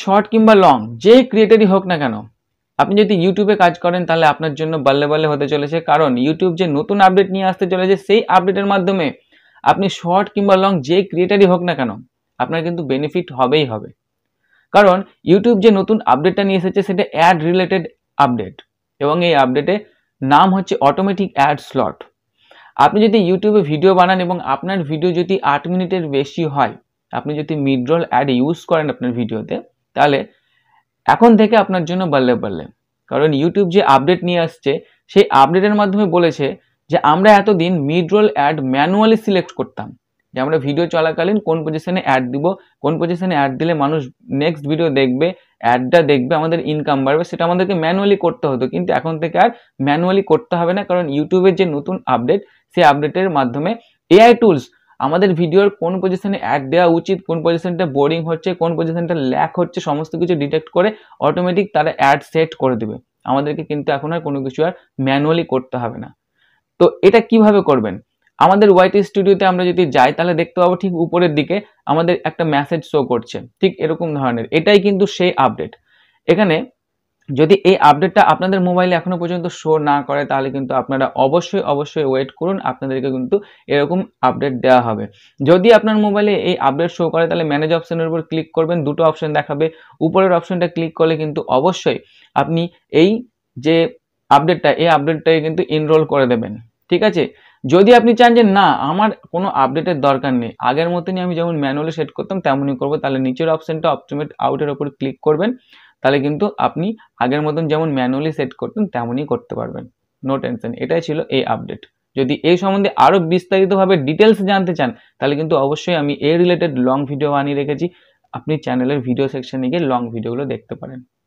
Short কিংবা long যে ক্রিয়েটারই হোক না কেন, আপনি যদি ইউটিউবে কাজ করেন তাহলে আপনার জন্য বাল্লে বাল্লে হতে চলেছে, কারণ ইউটিউব যে নতুন আপডেট নিয়ে আসতে চলেছে সেই আপডেটের মাধ্যমে আপনি শর্ট কিংবা লং যে ক্রিয়েটারই হোক না কেন আপনার কিন্তু বেনিফিট হবেই হবে। কারণ ইউটিউব যে নতুন আপডেটটা নিয়ে এসেছে সেটা অ্যাড রিলেটেড আপডেট, এবং এই আপডেটে নাম হচ্ছে অটোমেটিক অ্যাড স্লট। আপনি যদি ইউটিউবে ভিডিও বানান এবং আপনার ভিডিও যদি 8 মিনিটের বেশি হয়, আপনি যদি মিডরোল অ্যাড ইউজ করেন আপনার ভিডিওতে, তাহলে এখন থেকে আপনার জন্য বাল্লে বাল্লে। কারণ ইউটিউব যে আপডেট নিয়ে আসছে সেই আপডেটের মাধ্যমে বলেছে যে আমরা এতদিন মিডরোল অ্যাড ম্যানুয়ালি সিলেক্ট করতাম, যে আমরা ভিডিও চলাকালীন কোন পজিশনে অ্যাড দিব, কোন পজিশনে অ্যাড দিলে মানুষ নেক্সট ভিডিও দেখবে, অ্যাডটা দেখবে, আমাদের ইনকাম বাড়বে, সেটা আমাদেরকে ম্যানুয়ালি করতে হতো। কিন্তু এখন থেকে আর ম্যানুয়ালি করতে হবে না, কারণ ইউটিউবের যে নতুন আপডেট সেই আপডেটের মাধ্যমে এআই টুলস আমাদের ভিডিওর কোন পজিশনে অ্যাড দেওয়া উচিত, কোন পজিশনটা বোরিং হচ্ছে, কোন পজিশনটা ল্যাক হচ্ছে, সমস্ত কিছু ডিটেক্ট করে অটোমেটিক তারা অ্যাড সেট করে দেবে আমাদেরকে, কিন্তু এখন আর কোনো কিছু আর ম্যানুয়ালি করতে হবে না। তো এটা কিভাবে করবেন? আমাদের ওয়াইটি স্টুডিওতে আমরা যদি যাই তাহলে দেখতে পাবো ঠিক উপরের দিকে আমাদের একটা মেসেজ শো করছে, ঠিক এরকম ধরনের। এটাই কিন্তু সেই আপডেট। এখানে যদি এই আপডেটটা আপনাদের মোবাইলে এখনো পর্যন্ত শো না করে তাহলে কিন্তু আপনারা অবশ্যই ওয়েট করুন, আপনাদেরকে কিন্তু এরকম আপডেট দেওয়া হবে। যদি আপনার মোবাইলে এই আপডেট শো করে তাহলে ম্যানেজ অপশনের উপর ক্লিক করবেন, দুটো অপশন দেখাবে, উপরের অপশনটা ক্লিক করলে কিন্তু অবশ্যই আপনি এই যে আপডেটটা, এই আপডেটটাকে কিন্তু এনরোল করে দেবেন। ঠিক আছে? যদি আপনি চান যে না আমার কোনো আপডেটের দরকার নেই, আগের মতনই আমি যেমন ম্যানুয়ালি সেট করতাম তেমনই করবো, তাহলে নিচের অপশনটা অপটিমেট আউটের উপর ক্লিক করবেন, তাহলে কিন্তু আপনি আগের মতন যেমন ম্যানুয়ালি সেট করতেন তেমনই করতে পারবেন। নো টেনশন, এটাই ছিল এই আপডেট। যদি এই সম্বন্ধে আরও বিস্তারিতভাবে ডিটেলস জানতে চান তাহলে কিন্তু অবশ্যই আমি এই রিলেটেড লং ভিডিও বানিয়ে রেখেছি, আপনি চ্যানেলের ভিডিও সেকশনে গিয়ে লং ভিডিওগুলো দেখতে পারেন।